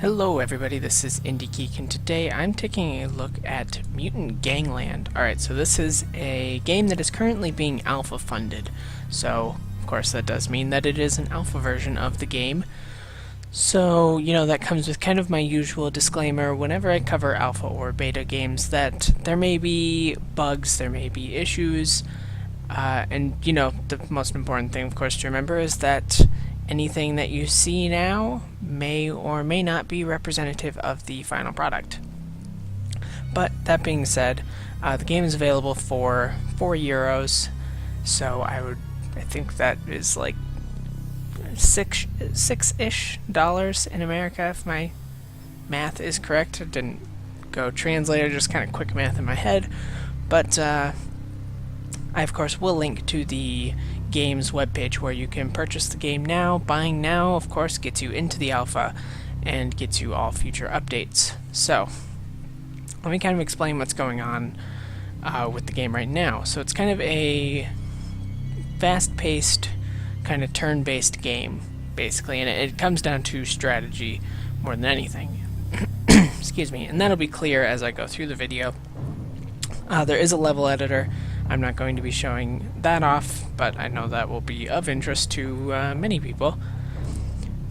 Hello everybody, this is IndieGeek, and today I'm taking a look at Mutant Gangland. Alright, so this is a game that is currently being alpha funded. So, of course, that does mean that it is an alpha version of the game. So, that comes with kind of my usual disclaimer whenever I cover alpha or beta games that there may be bugs, there may be issues, and the most important thing, of course, to remember is that anything that you see now may or may not be representative of the final product. But that being said, the game is available for €4, so I think that is like six-ish dollars in America, if my math is correct. I didn't go translator, just kind of quick math in my head. But I, of course, will link to the game's webpage where you can purchase the game now. Buying now, of course, gets you into the alpha and gets you all future updates. So, let me kind of explain what's going on with the game right now. So it's kind of a fast-paced, kind of turn-based game, basically, and it comes down to strategy more than anything. Excuse me, and that'll be clear as I go through the video. There is a level editor. I'm not going to be showing that off, but I know that will be of interest to many people.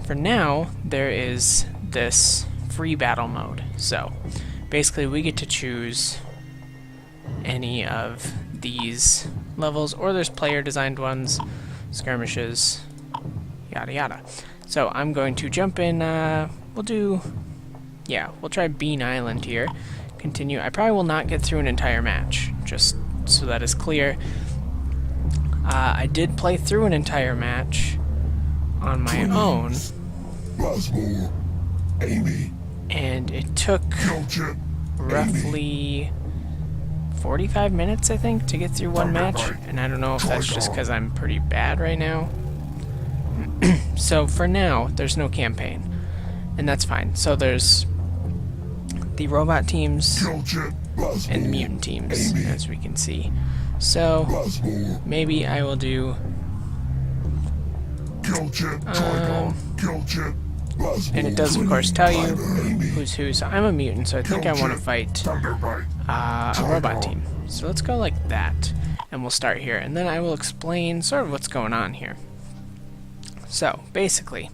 For now, there is this free battle mode. So, basically we get to choose any of these levels, or there's player-designed ones, skirmishes, yada yada. So I'm going to jump in, we'll try Bean Island here. Continue. I probably will not get through an entire match, just so that is clear. I did play through an entire match on my own, and it took roughly 45 minutes, I think, to get through one match, and I don't know if that's just because I'm pretty bad right now. So for now, there's no campaign, and that's fine. So there's the robot teams and the mutant teams, as we can see. So maybe I will do and it does, of course, tell you who's who. So I'm a mutant, so I think I want to fight a robot team. So let's go like that, and we'll start here, and then I will explain sort of what's going on here. So basically,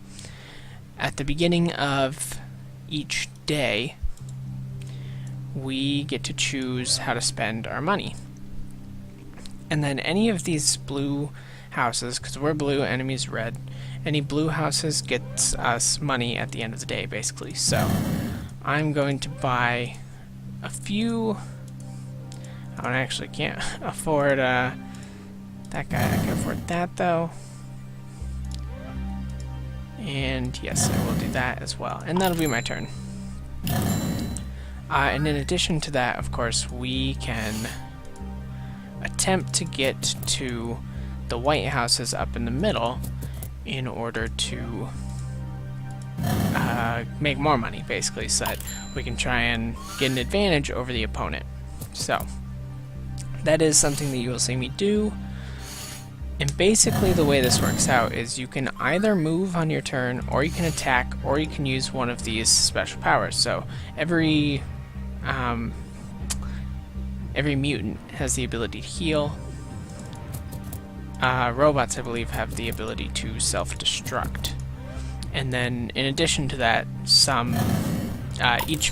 at the beginning of each day, we get to choose how to spend our money. And then any of these blue houses, because we're blue, enemy's red, any blue houses gets us money at the end of the day, basically. So I'm going to buy a few. I actually can't afford that guy. I can afford that, though. And yes, I will do that as well. And that'll be my turn. And in addition to that, of course, we can attempt to get to the white houses up in the middle in order to make more money, basically, so that we can try and get an advantage over the opponent. So, that is something that you will see me do. And basically the way this works out is you can either move on your turn, or you can attack, or you can use one of these special powers. So every mutant has the ability to heal. Robots, I believe, have the ability to self-destruct. And then, in addition to that,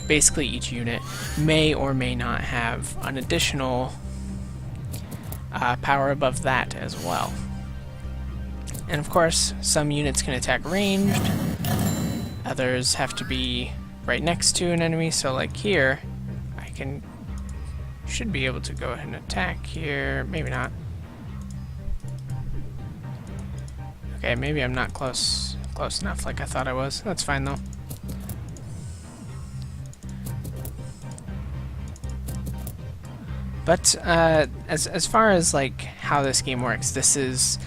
basically each unit may or may not have an additional power above that as well. And of course, some units can attack ranged, others have to be right next to an enemy. So like here, I should be able to go ahead and attack here. Maybe not. Okay, maybe I'm not close enough like I thought I was. That's fine though. But as far as like how this game works, this is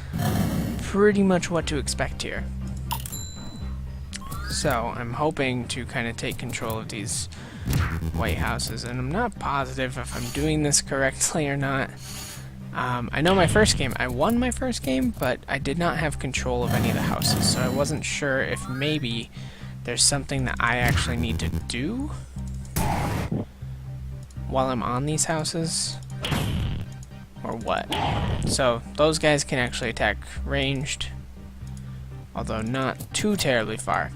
pretty much what to expect here. So I'm hoping to kind of take control of these white houses, and I'm not positive if I'm doing this correctly or not. I know my first game, I won my first game, but I did not have control of any of the houses, so I wasn't sure if maybe there's something that I actually need to do while I'm on these houses, or what. So those guys can actually attack ranged, although not too terribly far.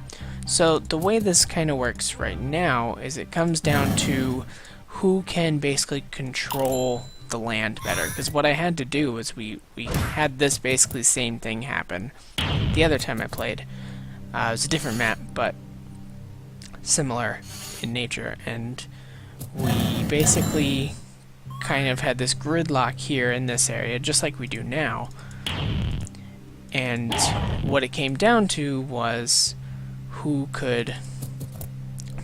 So the way this kind of works right now is it comes down to who can basically control the land better. Because what I had to do was we had this basically same thing happen the other time I played. It was a different map, but similar in nature, and we basically kind of had this gridlock here in this area, just like we do now. And what it came down to was who could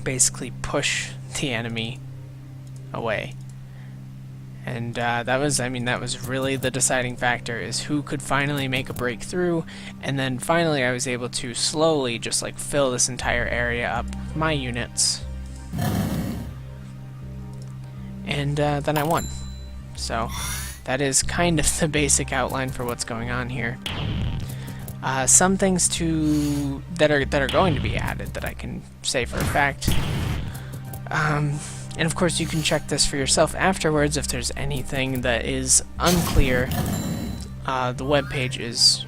basically push the enemy away. And that was really the deciding factor, is who could finally make a breakthrough. And then finally I was able to slowly just like fill this entire area up with my units. And then I won. So that is kind of the basic outline for what's going on here. Some things that are going to be added that I can say for a fact. And of course you can check this for yourself afterwards if there's anything that is unclear. The webpage is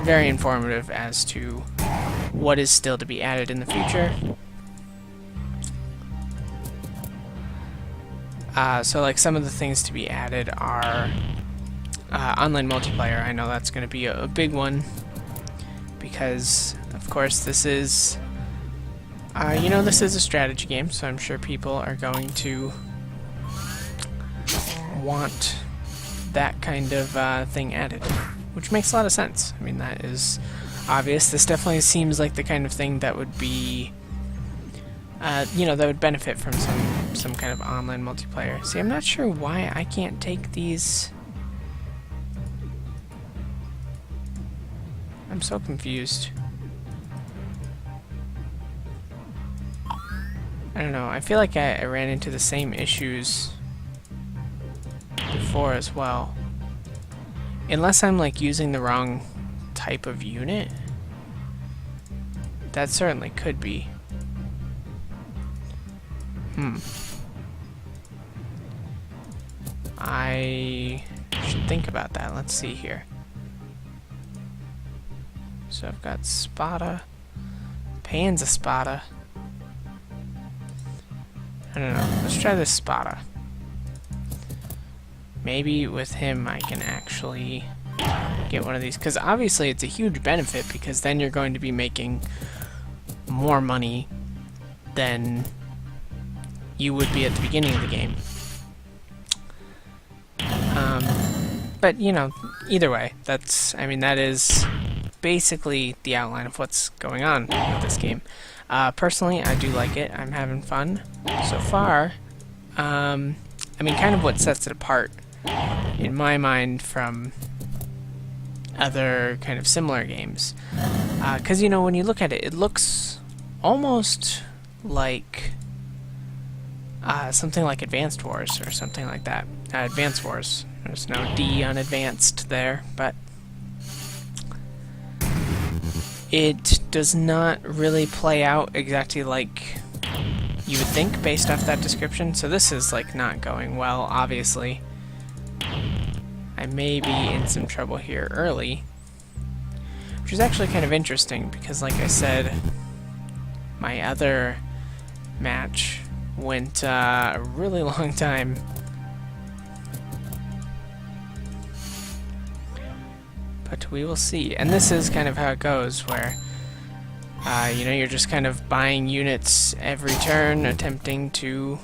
very informative as to what is still to be added in the future. So like some of the things to be added are online multiplayer. I know that's going to be a big one, because of course this is this is a strategy game, so I'm sure people are going to want that kind of thing added, which makes a lot of sense. I mean, that is obvious. This definitely seems like the kind of thing that would be that would benefit from some kind of online multiplayer. See, I'm not sure why I can't take these. I'm so confused. I don't know, I feel like I ran into the same issues before as well. Unless I'm like using the wrong type of unit. That certainly could be. I should think about that. Let's see here. So I've got Spada, Panzer Spada. I don't know. Let's try this Spada. Maybe with him I can actually get one of these, because obviously it's a huge benefit, because then you're going to be making more money than you would be at the beginning of the game. But either way, that is basically the outline of what's going on with this game. Personally, I do like it. I'm having fun so far. Kind of what sets it apart in my mind from other kind of similar games. Because, when you look at it, it looks almost like something like Advanced Wars or something like that. Advanced Wars. There's no D on Advanced there, but it does not really play out exactly like you would think based off that description. So this is like not going well, obviously. I may be in some trouble here early, which is actually kind of interesting because, like I said, my other match went a really long time. But we will see. And this is kind of how it goes, where you're just kind of buying units every turn, attempting to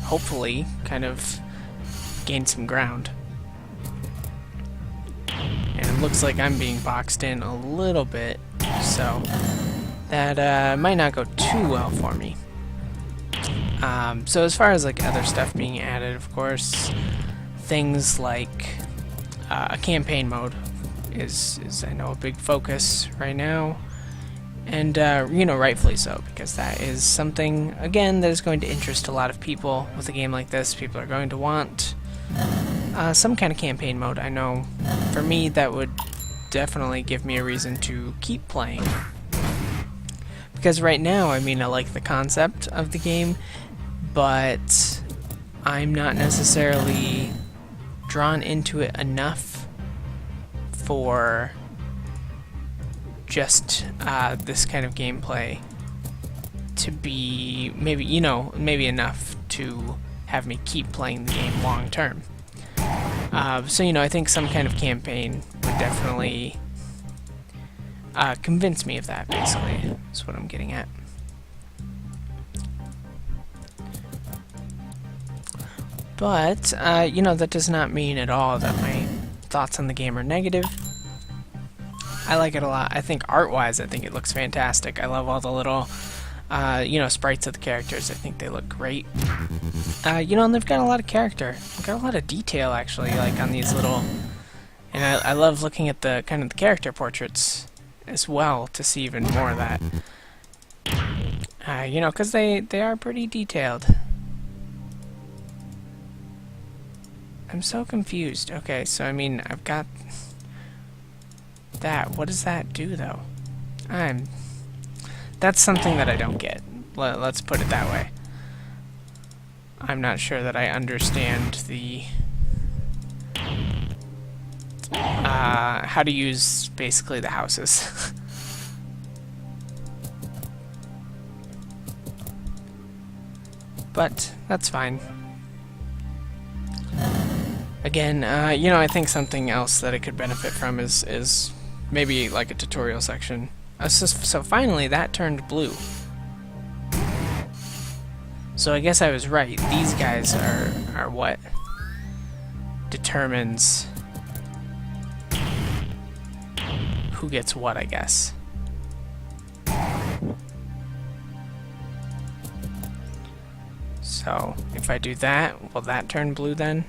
hopefully kind of gain some ground. And it looks like I'm being boxed in a little bit, so that might not go too well for me. So as far as like other stuff being added, of course, things like a campaign mode is I know a big focus right now, and rightfully so, because that is something again that is going to interest a lot of people with a game like this. People are going to want some kind of campaign mode. I know for me that would definitely give me a reason to keep playing, because right now, I mean, I like the concept of the game, but I'm not necessarily drawn into it enough for just this kind of gameplay to be maybe, maybe enough to have me keep playing the game long term. So, I think some kind of campaign would definitely convince me of that, basically. That's what I'm getting at. But, that does not mean at all that my thoughts on the game are negative. I like it a lot. I think art-wise, I think it looks fantastic. I love all the little, sprites of the characters. I think they look great. And they've got a lot of character. They've got a lot of detail, actually, like on these little... And I love looking at the kind of the character portraits as well to see even more of that. Because they are pretty detailed. I'm so confused. Okay, so I mean, I've got that. What does that do, though? That's something that I don't get. Let's put it that way. I'm not sure that I understand the how to use basically the houses. But that's fine. Again, I think something else that it could benefit from is maybe like a tutorial section. So finally, that turned blue. So I guess I was right. These guys are what determines who gets what, I guess. So if I do that, will that turn blue then?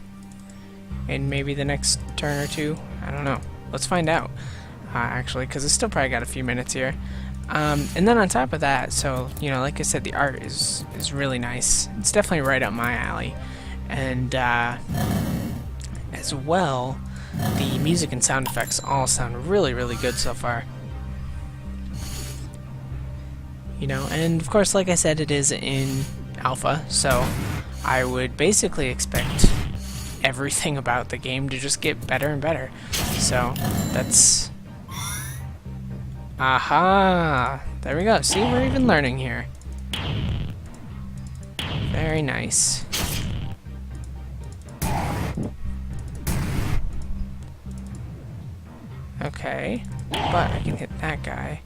In maybe the next turn or two? I don't know. Let's find out, actually, because it's still probably got a few minutes here. And then on top of that, so, like I said, the art is really nice. It's definitely right up my alley. And, as well, the music and sound effects all sound really, really good so far. And of course, like I said, it is in alpha, so I would basically expect everything about the game to just get better and better. So that's... Aha! There we go. See, we're even learning here. Very nice. Okay, but I can hit that guy.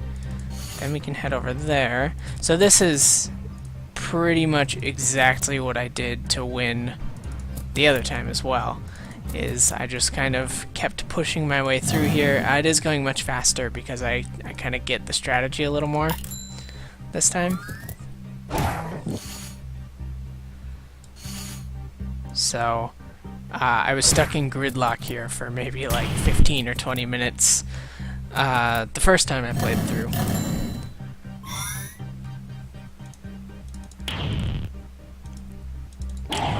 Then we can head over there. So this is pretty much exactly what I did to win the other time as well. Is I just kind of kept pushing my way through here. It is going much faster because I kind of get the strategy a little more this time. So I was stuck in gridlock here for maybe like 15 or 20 minutes the first time I played through.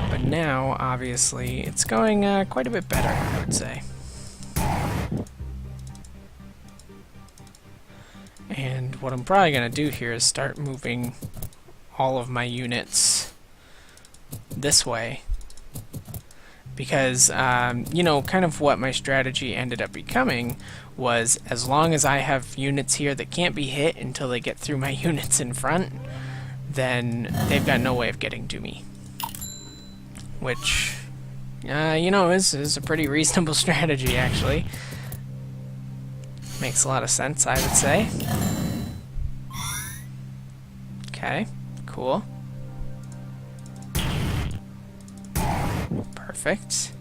But now, obviously, it's going quite a bit better, I would say. And what I'm probably going to do here is start moving all of my units this way. Because, kind of what my strategy ended up becoming was, as long as I have units here that can't be hit until they get through my units in front, then they've got no way of getting to me. Which, is a pretty reasonable strategy, actually. Makes a lot of sense, I would say. Okay, cool. Perfect.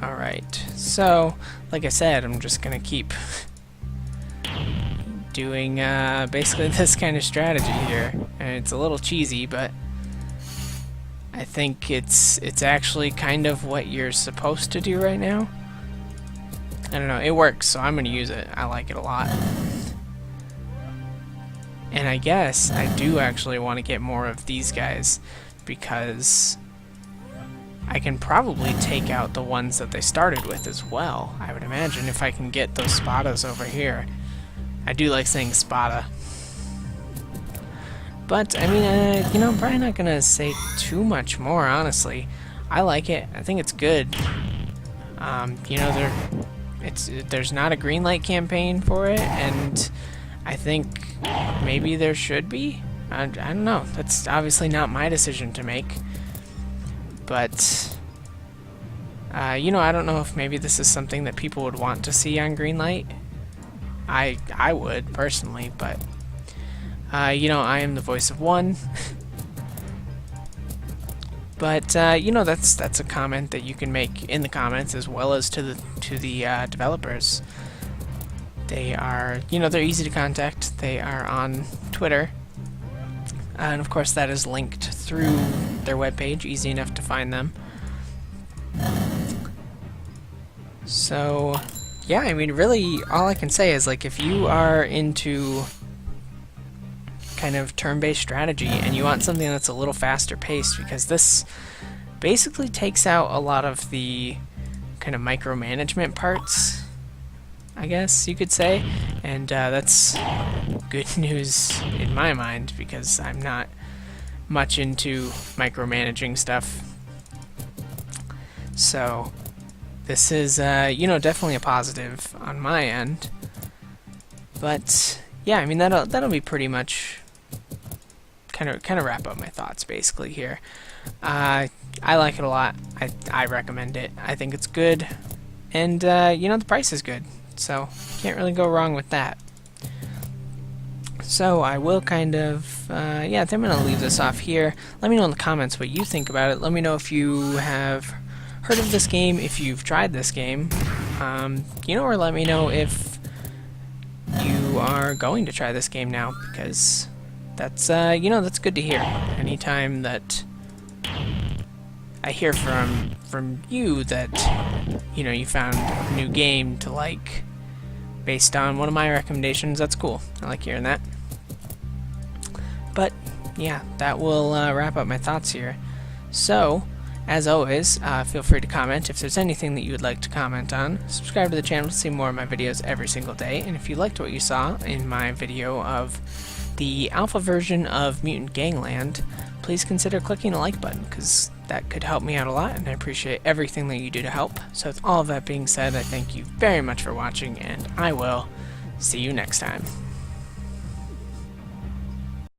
Alright, so, like I said, I'm just gonna keep doing basically this kind of strategy here, and it's a little cheesy, but I think it's actually kind of what you're supposed to do right now. I don't know, it works, so I'm gonna use it. I like it a lot. And I guess I do actually want to get more of these guys, because I can probably take out the ones that they started with as well, I would imagine, if I can get those Spadas over here. I do like saying Spada. But, I mean, you know, I'm probably not going to say too much more, honestly. I like it. I think it's good. You know, there's not a green light campaign for it, and I think maybe there should be. I don't know. That's obviously not my decision to make. But, you know, I don't know if maybe this is something that people would want to see on Greenlight. I would, personally, but, you know, I am the voice of one. But, you know, that's a comment that you can make in the comments as well as to the developers. They are, you know, they're easy to contact. They are on Twitter. And of course that is linked through their webpage, easy enough to find them. So, yeah, I mean, really, all I can say is, like, if you are into kind of turn-based strategy and you want something that's a little faster paced, because this basically takes out a lot of the kind of micromanagement parts, I guess you could say, and that's good news in my mind, because I'm not much into micromanaging stuff. So this is, you know, definitely a positive on my end. But yeah, I mean, that'll be pretty much kind of wrap up my thoughts basically here. I like it a lot. I recommend it. I think it's good, and you know, the price is good, so can't really go wrong with that. So I will kind of, yeah, I think I'm going to leave this off here. Let me know in the comments what you think about it. Let me know if you have heard of this game, if you've tried this game, you know, or let me know if you are going to try this game now, because that's, you know, that's good to hear. Anytime that I hear from you that, you know, you found a new game to like based on one of my recommendations, that's cool. I like hearing that. But yeah, that will wrap up my thoughts here. So, as always, feel free to comment if there's anything that you would like to comment on. Subscribe to the channel to see more of my videos every single day. And if you liked what you saw in my video of the alpha version of Mutant Gangland, please consider clicking the like button, because that could help me out a lot, and I appreciate everything that you do to help. So with all of that being said, I thank you very much for watching, and I will see you next time.